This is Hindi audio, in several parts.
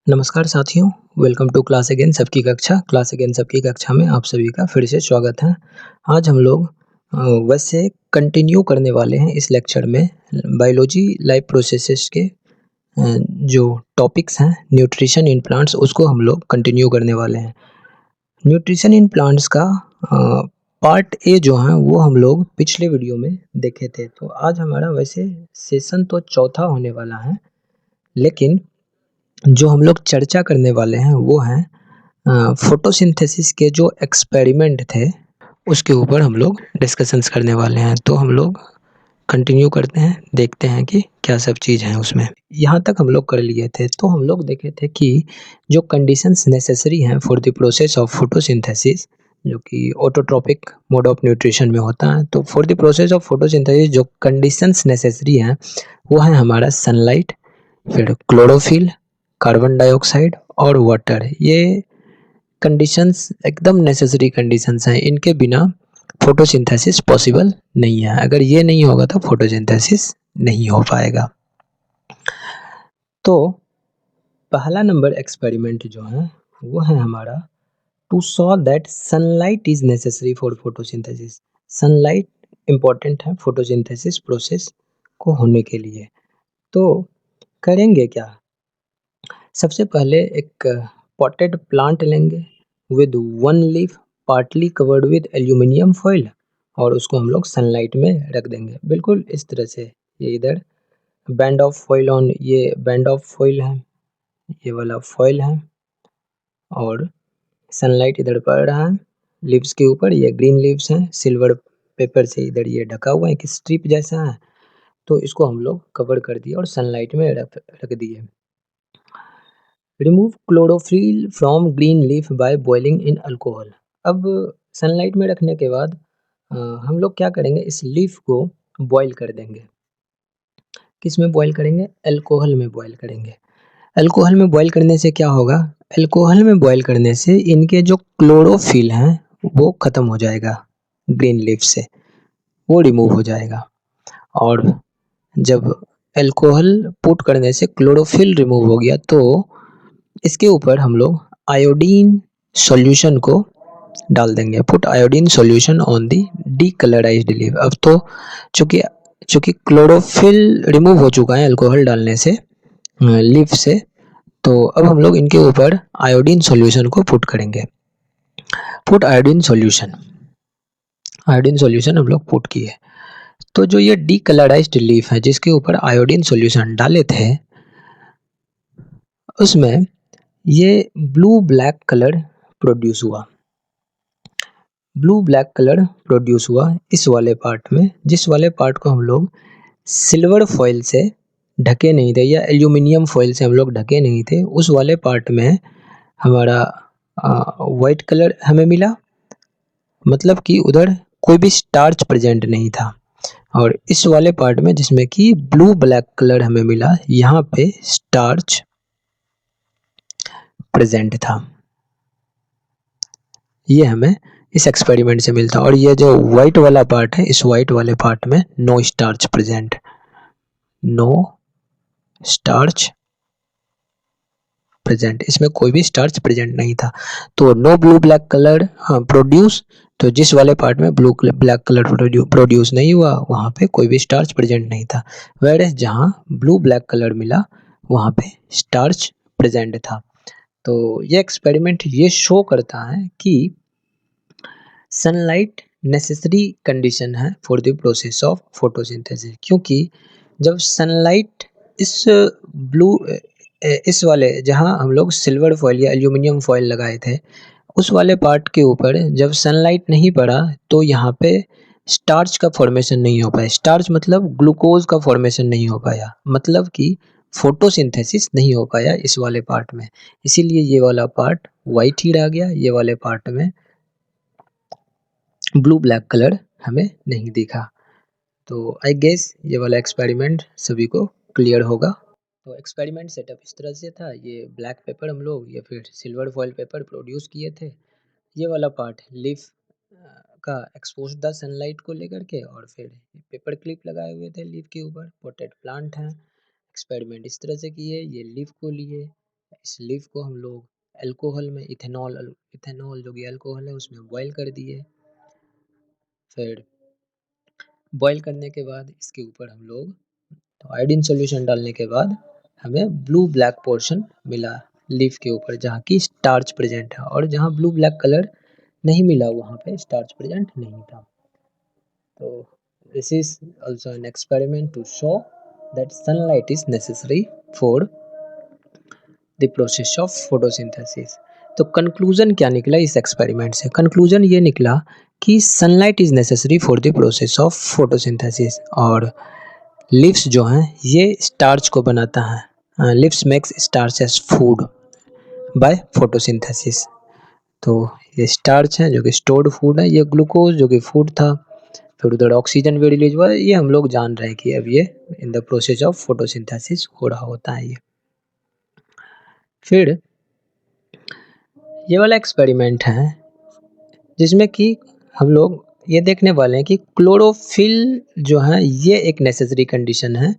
नमस्कार साथियों, वेलकम टू क्लास अगेन सबकी कक्षा में आप सभी का फिर से स्वागत है। आज हम लोग वैसे कंटिन्यू करने वाले हैं इस लेक्चर में बायोलॉजी लाइफ प्रोसेसेस के जो टॉपिक्स हैं न्यूट्रिशन इन प्लांट्स उसको हम लोग कंटिन्यू करने वाले हैं। न्यूट्रिशन इन प्लांट्स का पार्ट ए जो है वो हम लोग पिछले वीडियो में देखे थे। तो आज हमारा वैसे सेशन तो चौथा होने वाला है, लेकिन जो हम लोग चर्चा करने वाले हैं वो हैं फोटोसिंथेसिस के जो एक्सपेरिमेंट थे उसके ऊपर हम लोग डिस्कशंस करने वाले हैं। तो हम लोग कंटिन्यू करते हैं, देखते हैं कि क्या सब चीज़ है उसमें। यहाँ तक हम लोग कर लिए थे। तो हम लोग देखे थे कि जो कंडीशंस नेसेसरी हैं for the process of photosynthesis, जो कि ऑटोट्रॉपिक मोड ऑफ न्यूट्रिशन में होता है। तो for the process of photosynthesis जो कंडीशंस नेसेसरी हैं वो है हमारा सनलाइट, फिर क्लोरोफिल, कार्बन डाइऑक्साइड और वाटर। ये कंडीशंस एकदम नेसेसरी कंडीशंस हैं। इनके बिना फोटोसिंथेसिस पॉसिबल नहीं है। अगर ये नहीं होगा तो फोटोसिंथेसिस नहीं हो पाएगा। तो पहला नंबर एक्सपेरिमेंट जो है वो है हमारा to saw that sunlight is necessary for photosynthesis. Sunlight important है फोटोसिंथेसिस प्रोसेस को होने के लिए। तो करेंगे क्या? सबसे पहले एक पॉटेड प्लांट लेंगे with one leaf partly covered with aluminium foil और उसको हम लोग सनलाइट में रख देंगे, बिल्कुल इस तरह से। ये इधर बैंड ऑफ फॉइल ऑन, ये बैंड ऑफ फॉइल है, ये वाला फॉइल है और सनलाइट इधर पड़ रहा है लीव्स के ऊपर। ये ग्रीन लीव्स हैं, सिल्वर पेपर से इधर ये ढका हुआ है, एक स्ट्रिप जैसा है। तो इसको हम लोग कवर कर दिए और सनलाइट में रख दिए। Remove chlorophyll from green leaf by boiling in alcohol. अब सनलाइट में रखने के बाद हम लोग क्या करेंगे, इस लीफ को बॉईल कर देंगे। किस में बॉईल करेंगे? अल्कोहल में बॉईल करेंगे। अल्कोहल में बॉईल करने से क्या होगा? अल्कोहल में बॉईल करने से इनके जो क्लोरोफिल हैं वो ख़त्म हो जाएगा, ग्रीन लीफ से वो रिमूव हो जाएगा। और जब अल्कोहल पुट करने से क्लोरोफिल रिमूव हो गया तो इसके ऊपर हम लोग आयोडीन सॉल्यूशन को डाल देंगे। Put iodine solution on the decolourised leaf. अब तो चूंकि चूंकि क्लोरोफिल रिमूव हो चुका है अल्कोहल डालने से लीफ से, तो अब हम लोग इनके ऊपर आयोडीन सॉल्यूशन को पुट करेंगे। Put iodine solution, iodine solution हम लोग पुट किए। तो जो ये डीकलराइज्ड लीफ है जिसके ऊपर आयोडीन सॉल्यूशन डाले थे उसमें ये ब्लू ब्लैक कलर प्रोड्यूस हुआ। ब्लू ब्लैक कलर प्रोड्यूस हुआ इस वाले पार्ट में, जिस वाले पार्ट को हम लोग सिल्वर फॉइल से ढके नहीं थे या एल्यूमिनियम फॉइल से हम लोग ढके नहीं थे। उस वाले पार्ट में हमारा वाइट कलर हमें मिला, मतलब कि उधर कोई भी स्टार्च प्रेजेंट नहीं था। और इस वाले पार्ट में जिसमें कि ब्लू ब्लैक कलर हमें मिला, यहाँ पे स्टार्च प्रेजेंट था। ये हमें इस एक्सपेरिमेंट से मिलता। और ये जो वाइट वाला पार्ट है, इस वाइट वाले पार्ट में no starch present, no starch present, इसमें कोई भी स्टार्च प्रेजेंट नहीं था। तो no blue black colour produce, तो जिस वाले पार्ट में ब्लू ब्लैक कलर प्रोड्यूस नहीं हुआ वहाँ पे कोई भी स्टार्च प्रेजेंट नहीं था। वेयरएज जहाँ ब्लू ब्लैक कलर मिला वहाँ पे स्टार्च प्रेजेंट था। तो ये एक्सपेरिमेंट ये शो करता है कि सनलाइट नेसेसरी कंडीशन है for the process of photosynthesis. क्योंकि जब सनलाइट इस ब्लू इस वाले जहाँ हम लोग सिल्वर फॉइल या एल्यूमिनियम फॉइल लगाए थे उस वाले पार्ट के ऊपर जब सनलाइट नहीं पड़ा तो यहाँ पे स्टार्च का फॉर्मेशन नहीं हो पाया। स्टार्च मतलब ग्लूकोज का फॉर्मेशन नहीं हो पाया, मतलब कि फोटोसिंथेसिस नहीं हो पाया इस वाले पार्ट में। इसीलिए ये वाला पार्ट वाइट ही रह गया, ये वाले पार्ट में ब्लू ब्लैक कलर हमें नहीं दिखा। तो आई गेस ये वाला एक्सपेरिमेंट सभी को क्लियर होगा। तो एक्सपेरिमेंट सेटअप इस तरह से था। ये ब्लैक पेपर हम लोग या फिर सिल्वर फॉइल पेपर प्रोड्यूस किए थे। ये वाला पार्ट लीफ का एक्सपोज द सनलाइट को लेकर के, और फिर पेपर क्लिप लगाए हुए थे लीफ के ऊपर। पोटेड प्लांट है। एक्सपेरिमेंट इस तरह से किए, ये लीफ को लिए, इस लीफ को हम लोग अल्कोहल में इथेनॉल जो कि अल्कोहल है उसमें बॉयल कर दिए। फिर बॉयल करने के बाद इसके ऊपर हम लोग तो आयोडीन सॉल्यूशन डालने के बाद हमें ब्लू ब्लैक पोर्शन मिला लीफ के ऊपर, जहाँ की स्टार्च प्रेजेंट है, और जहाँ ब्लू ब्लैक कलर नहीं मिला वहाँ पे स्टार्च प्रेजेंट नहीं था। तो this is also an experiment to show that sunlight is necessary for the process of photosynthesis। तो कंक्लूजन क्या निकला इस एक्सपेरिमेंट से? कंक्लूजन ये निकला कि sunlight is necessary for the process of photosynthesis, और लिव्स जो हैं ये स्टार्च को बनाता है। Leaves makes starch as food by photosynthesis. तो ये स्टार्च है जो कि स्टोर्ड फूड है, ये ग्लूकोज जो कि फूड था, फिर उधर ऑक्सीजन भी रिलीज हुआ, ये हम लोग जान रहे हैं कि अब ये इन द प्रोसेस ऑफ फोटोसिंथेसिस हो रहा होता है ये। फिर ये वाला एक्सपेरिमेंट है जिसमें कि हम लोग ये देखने वाले हैं कि क्लोरोफिल जो है ये एक नेसेसरी कंडीशन है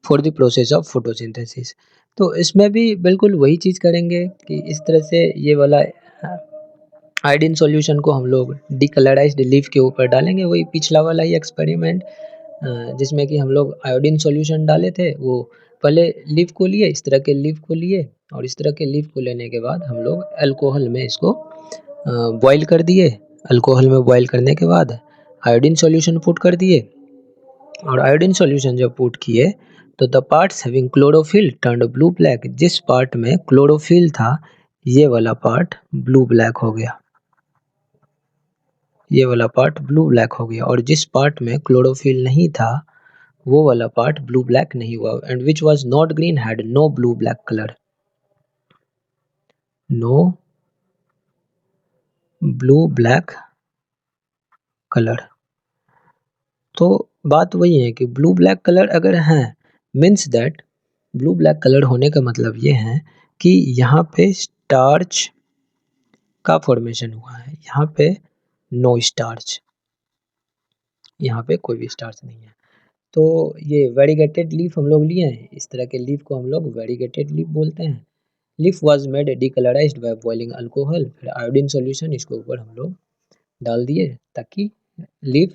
for the process of photosynthesis. तो इसमें भी बिल्कुल वही चीज़ करेंगे कि इस तरह से ये वाला आयोडीन सॉल्यूशन को हम लोग डिकलराइज्ड लीफ के ऊपर डालेंगे, वही पिछला वाला ही एक्सपेरिमेंट जिसमें कि हम लोग आयोडीन सॉल्यूशन डाले थे। वो पहले लीफ को लिए, इस तरह के लीफ को लिए, और इस तरह के लीफ को लेने के बाद हम लोग अल्कोहल में इसको बॉयल कर दिए। अल्कोहल में बॉयल करने के बाद आयोडीन सॉल्यूशन पुट कर दिए, और आयोडीन सॉल्यूशन जब पुट किए तो the parts having chlorophyll turned blue black. जिस पार्ट में क्लोरोफिल था ये वाला पार्ट ब्लू ब्लैक हो गया, ये वाला पार्ट ब्लू ब्लैक हो गया, और जिस पार्ट में क्लोरोफिल नहीं था वो वाला पार्ट ब्लू ब्लैक नहीं हुआ। And which was not green had no blue black colour, no blue black colour. तो बात वही है कि ब्लू ब्लैक कलर अगर है means that blue black colour होने का मतलब ये है कि यहाँ पे स्टार्च का फॉर्मेशन हुआ है, यहाँ पे नो स्टार्च, यहाँ पे कोई भी स्टार्च नहीं है। तो ये वेरीगेटेड लीफ हम लोग लिए हैं, इस तरह के लीफ को हम लोग वेरीगेटेड लीफ बोलते हैं। Leaf was made decolourised by boiling alcohol, फिर आयोडीन सॉल्यूशन इसके ऊपर हम लोग डाल दिए ताकि leaf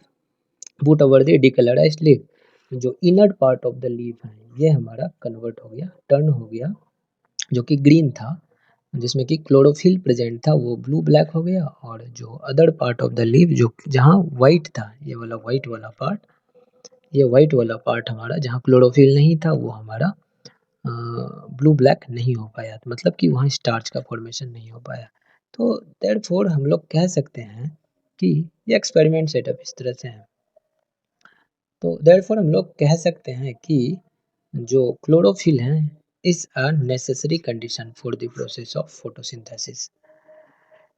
put over the decolourised leaf, जो inner part of the leaf है ये हमारा कन्वर्ट हो गया, टर्न हो गया, जो कि ग्रीन था, जिसमें कि क्लोरोफिल प्रेजेंट था वो ब्लू ब्लैक हो गया, और जो other part of the leaf जो जहाँ वाइट था, ये वाला वाइट वाला पार्ट, ये वाइट वाला पार्ट हमारा जहाँ क्लोरोफिल नहीं था वो हमारा ब्लू ब्लैक नहीं हो पाया, मतलब कि वहाँ स्टार्च का फॉर्मेशन नहीं हो पाया। तो देयरफॉर हम लोग कह सकते हैं कि ये एक्सपेरिमेंट सेटअप इस तरह से है। तो देयरफॉर हम लोग कह सकते हैं कि जो क्लोरोफिल है is a necessary condition for the process of photosynthesis.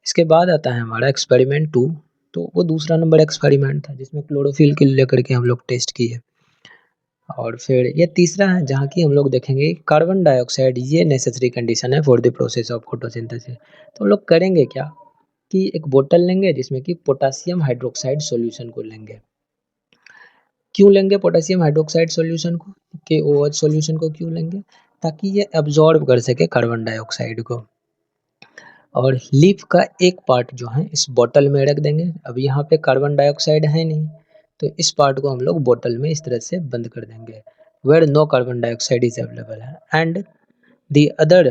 इसके बाद आता है हमारा एक्सपेरिमेंट 2। तो वो दूसरा नंबर एक्सपेरिमेंट था जिसमें क्लोरोफिल को लेकर के हम लोग टेस्ट किए। और फिर ये तीसरा है जहाँ की हम लोग देखेंगे कार्बन डाइऑक्साइड ये नेसेसरी कंडीशन है for the process of photosynthesis. तो हम लोग करेंगे क्या कि एक बोतल लेंगे जिसमें कि पोटासियम हाइड्रोक्साइड सॉल्यूशन को लेंगे। क्यों लेंगे पोटेशियम हाइड्रोक्साइड सॉल्यूशन को, KOH सॉल्यूशन को क्यों लेंगे? ताकि ये एब्जॉर्ब कर सके कार्बन डाइऑक्साइड को। और लीफ का एक पार्ट जो है इस बोतल में रख देंगे। अब यहाँ पे कार्बन डाइऑक्साइड है नहीं, तो इस पार्ट को हम लोग बोतल में इस तरह से बंद कर देंगे, where no carbon dioxide is available है, and the other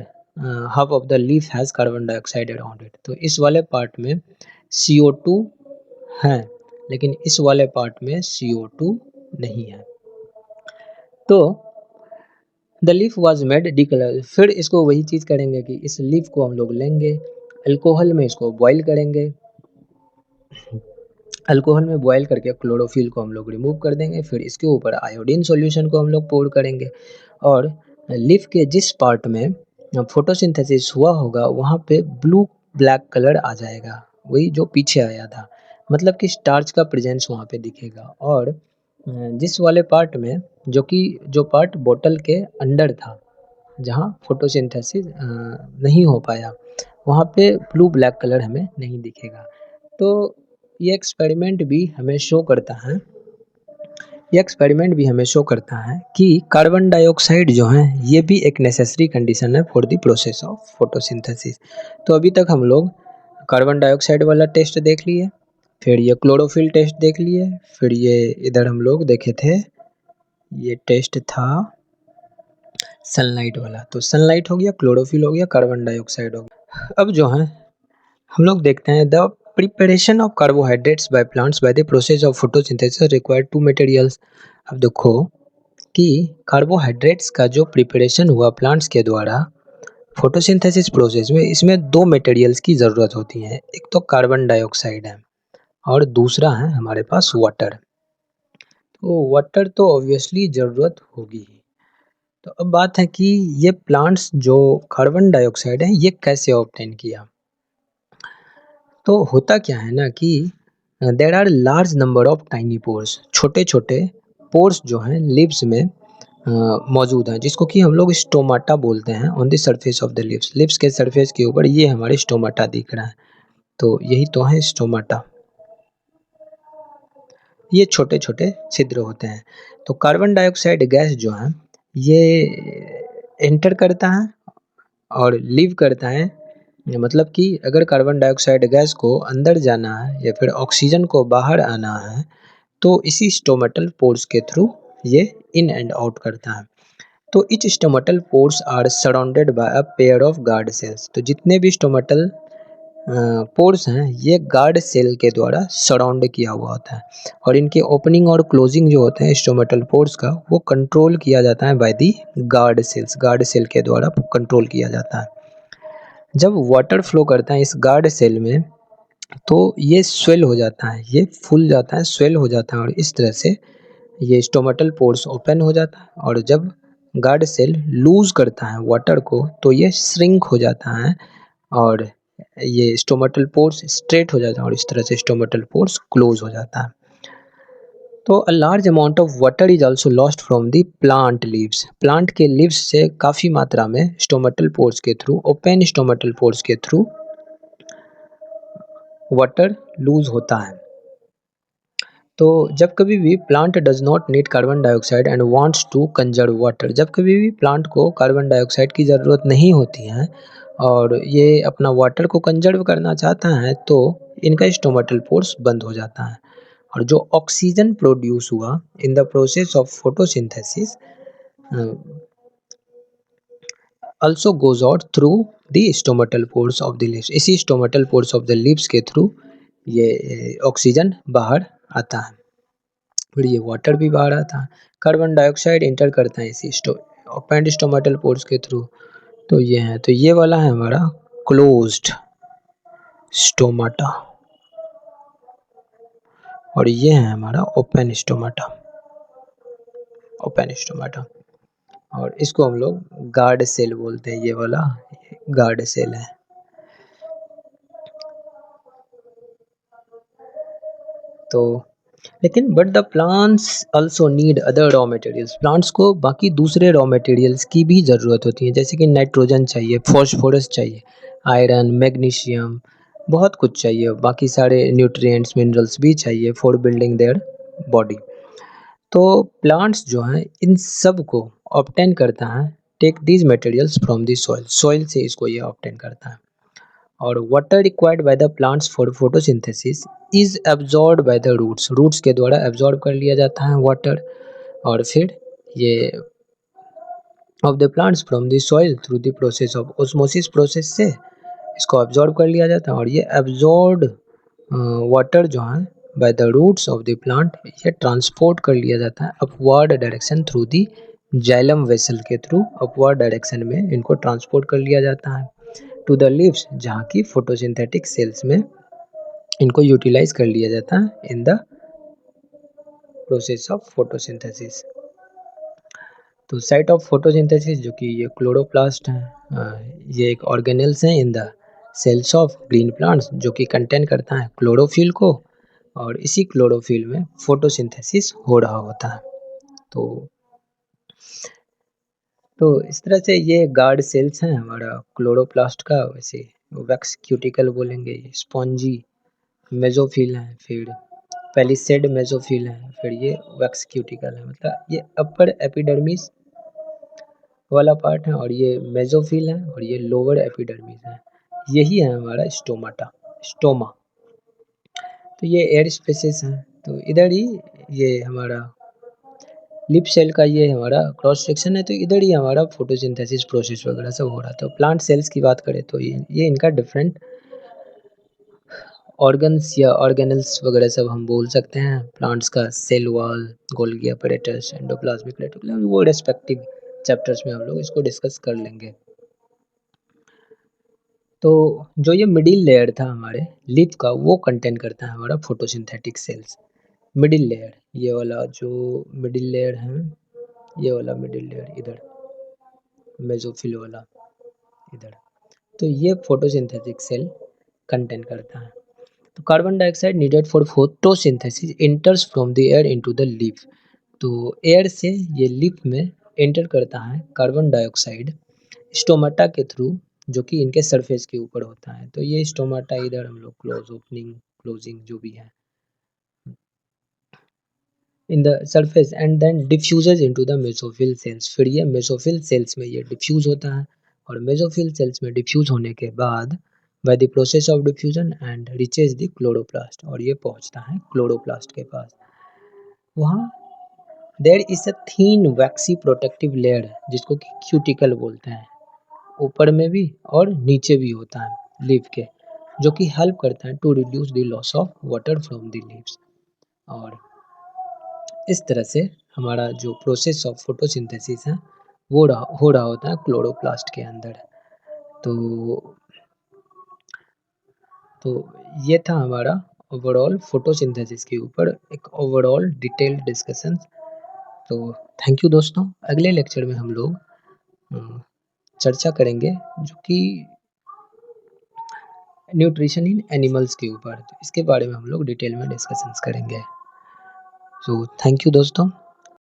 half of the leaf has carbon dioxide around it. तो इस वाले पार्ट में CO2 है, लेकिन इस वाले पार्ट में CO2 नहीं है। तो द लीफ वॉज मेड डिकलर। फिर इसको वही चीज़ करेंगे कि इस लीफ को हम लोग लेंगे, अल्कोहल में इसको बॉईल करेंगे, अल्कोहल में बॉईल करके क्लोरोफिल को हम लोग रिमूव कर देंगे, फिर इसके ऊपर आयोडीन सॉल्यूशन को हम लोग पोर करेंगे, और लीफ के जिस पार्ट में फोटोसिंथेसिस हुआ होगा वहाँ पे ब्लू ब्लैक कलर आ जाएगा, वही जो पीछे आया था, मतलब कि स्टार्च का प्रेजेंस वहाँ पे दिखेगा। और जिस वाले पार्ट में जो पार्ट बोतल के अंदर था जहाँ फोटोसिंथेसिस नहीं हो पाया वहाँ पे ब्लू ब्लैक कलर हमें नहीं दिखेगा। तो ये एक्सपेरिमेंट भी हमें शो करता है ये एक्सपेरिमेंट भी हमें शो करता है कि कार्बन डाइऑक्साइड जो है ये भी एक नेसेसरी कंडीशन है for the process of photosynthesis. तो अभी तक हम लोग कार्बन डाइऑक्साइड वाला टेस्ट देख लिए, फिर ये क्लोरोफिल टेस्ट देख लिए, फिर ये इधर हम लोग देखे थे, ये टेस्ट था सनलाइट वाला। तो सनलाइट हो गया, क्लोरोफिल हो गया, कार्बन डाइऑक्साइड हो गया। अब जो है हम लोग देखते हैं the preparation of carbohydrates by plants by the process of photosynthesis required two materials. अब देखो कि कार्बोहाइड्रेट्स का जो प्रिपरेशन हुआ प्लांट्स के द्वारा फोटोसिंथेसिस प्रोसेस में, इसमें दो मटेरियल्स की ज़रूरत होती है। एक तो कार्बन डाइऑक्साइड है और दूसरा है हमारे पास वाटर। तो वाटर तो ऑब्वियसली ज़रूरत होगी ही। तो अब बात है कि ये प्लांट्स जो कार्बन डाइऑक्साइड है ये कैसे ऑब्टेन किया। तो होता क्या है ना कि there are large number of tiny pores, छोटे छोटे पोर्स जो हैं लिव्स में मौजूद हैं, जिसको कि हम लोग स्टोमाटा बोलते हैं। On the surface of the leaves, leaves के सरफेस के ऊपर ये हमारे स्टोमाटा दिख रहा है, तो यही तो है स्टोमाटा। ये छोटे छोटे छिद्र होते हैं। तो कार्बन डाइऑक्साइड गैस जो है ये एंटर करता है और लीव करता है। मतलब कि अगर कार्बन डाइऑक्साइड गैस को अंदर जाना है या फिर ऑक्सीजन को बाहर आना है तो इसी स्टोमेटल पोर्स के थ्रू ये इन एंड आउट करता है। तो each stomatal pores are surrounded by a pair of guard cells. तो जितने भी स्टोमेटल पोर्स हैं ये गार्ड सेल के द्वारा सराउंड किया हुआ होता है, और इनके ओपनिंग और क्लोजिंग जो होते हैं स्टोमेटल पोर्स का वो कंट्रोल किया जाता है by the guard cells, guard cell के द्वारा कंट्रोल किया जाता है। जब वाटर फ्लो करता है इस गार्ड सेल में तो ये स्वेल हो जाता है, ये फूल जाता है, स्वेल हो जाता है, और इस तरह से ये स्टोमेटल पोर्स ओपन हो जाता है। और जब गार्ड सेल लूज करता है वाटर को तो ये श्रिंक हो जाता है और ये स्टोमेटल पोर्स स्ट्रेट हो जाता है, और इस तरह से स्टोमेटल पोर्स क्लोज हो जाता है। तो a large amount of water is also lost from the plant leaves. Plant के लीव्स से काफ़ी मात्रा में स्टोमेटल पोर्स के थ्रू, ओपन स्टोमेटल पोर्स के थ्रू वाटर लूज होता है। तो जब कभी भी plant does not need carbon dioxide and wants to conserve water, जब कभी भी प्लांट को कार्बन डाइऑक्साइड की ज़रूरत नहीं होती है और ये अपना वाटर को कंजर्व करना चाहता है तो इनका स्टोमेटल पोर्स बंद हो जाता है, और जो ऑक्सीजन प्रोड्यूस हुआ इन the process of photosynthesis also goes out through the stomatal pores of the leaves। इसी stomatal pores of the leaves के थ्रू ये ऑक्सीजन बाहर आता है, फिर ये वाटर भी बाहर आता है। कार्बन डाइऑक्साइड इंटर करता है इसी ओपन स्टोमेटल पोर्स के थ्रू। तो ये है, तो ये वाला है हमारा क्लोज्ड स्टोमाटा, और ये है हमारा ओपन स्टोमाटा, ओपन स्टोमाटा। और इसको हम लोग गार्ड सेल बोलते हैं, ये वाला गार्ड सेल है। तो लेकिन but the plants also need other raw materials, plants को बाकी दूसरे रॉ मटेरियल्स की भी ज़रूरत होती है, जैसे कि नाइट्रोजन चाहिए, फॉस्फोरस चाहिए, आयरन, मैग्नीशियम, बहुत कुछ चाहिए, बाकी सारे न्यूट्रिएंट्स मिनरल्स भी चाहिए फॉर बिल्डिंग देयर बॉडी। तो प्लांट्स जो हैं इन सब को ऑब्टेन करता है, take these materials from the soil, soil से इसको ये ऑब्टेन करता है। और water required by the plants for photosynthesis is absorbed by the roots, roots के द्वारा एब्जॉर्ब कर लिया जाता है वाटर, और फिर ये of the plants from the soil through the process of osmosis process से इसको एब्जॉर्ब कर लिया जाता है, और ये एब्जॉर्ब्ड वाटर जो है by the roots of the plant ये ट्रांसपोर्ट कर लिया जाता है upward direction through the xylem vessel के थ्रू, अपवर्ड डायरेक्शन में इनको ट्रांसपोर्ट कर लिया जाता है टू द लीव्स, जहाँ की फोटोसिंथेटिक सेल्स में इनको यूटिलाइज कर लिया जाता है in the process of photosynthesis. तो साइट ऑफ फोटोसिंथेसिस जो कि ये क्लोरोप्लास्ट है, ये एक ऑर्गेनेल्स हैं in the cells of green plants जो कि कंटेन करता है क्लोरोफिल को, और इसी क्लोरोफिल में फोटोसिंथेसिस हो रहा होता है। तो इस तरह से ये गार्ड सेल्स हैं हमारा क्लोरोप्लास्ट का, वैसे वैक्स क्यूटिकल बोलेंगे, स्पॉन्जी मेसोफिल हैं, फिर पैलिसेड मेसोफिल है, फिर ये वैक्स क्यूटिकल है, मतलब ये अपर एपिडर्मिस वाला पार्ट है और ये मेसोफिल है और ये लोअर एपिडर्मिस है। यही है हमारा स्टोमा। तो ये एयर स्पेसेस हैं, तो इधर ही ये हमारा लिप सेल का ये हमारा क्रॉस सेक्शन है, तो इधर ही हमारा फोटोसिंथेसिस प्रोसेस वगैरह सब हो रहा है। तो प्लांट सेल्स की बात करें तो ये इनका डिफरेंट ऑर्गन्स या ऑर्गेनल्स वगैरह सब हम बोल सकते हैं। प्लांट्स का cell wall, Golgi apparatus, endoplasmic reticulum, वो रेस्पेक्टिव चैप्टर्स में हम लोग इसको डिस्कस कर लेंगे। तो जो ये मिडिल लेयर था हमारे लिप का, वो कंटेन करता है हमारा फोटोसिंथेटिक सेल्स। मिडिल लेयर, ये वाला जो मिडिल लेयर है, ये वाला मिडिल लेयर इधर, मेसोफिल वाला इधर, तो ये फोटोसिंथेटिक सेल कंटेन करता है। तो carbon dioxide needed for photosynthesis enters from the air into the leaf. तो एयर से ये लीफ में एंटर करता है कार्बन डाइऑक्साइड स्टोमाटा के थ्रू, जो कि इनके सरफेस के ऊपर होता है। तो ये स्टोमाटा इधर हम लोग क्लोज, ओपनिंग, क्लोजिंग जो भी है, in the surface and then diffuses into the mesophyll cells. फिर ये मेसोफिल सेल्स में ये डिफ्यूज होता है और मेसोफिल सेल्स में डिफ्यूज होने के बाद by the process of diffusion and reaches the chloroplast, और ये पहुंचता है क्लोरोप्लास्ट के पास। वहाँ there is a thin waxy protective layer जिसको कि क्यूटिकल बोलते हैं, ऊपर में भी और नीचे भी होता है लीफ के, जो कि हेल्प करता है to reduce the loss of water from the leaves. और इस तरह से हमारा जो प्रोसेस ऑफ फोटोसिंथेसिस है वो हो रहा होता है क्लोरोप्लास्ट के अंदर। तो तो ये था हमारा ओवरऑल फोटोसिंथेसिस के ऊपर एक ओवरऑल डिटेल्ड डिस्कशन। तो थैंक यू दोस्तों। अगले लेक्चर में हम लोग चर्चा करेंगे जो कि न्यूट्रिशन इन एनिमल्स के ऊपर, तो इसके बारे में हम लोग डिटेल में डिस्कशंस करेंगे। सो थैंक यू दोस्तों।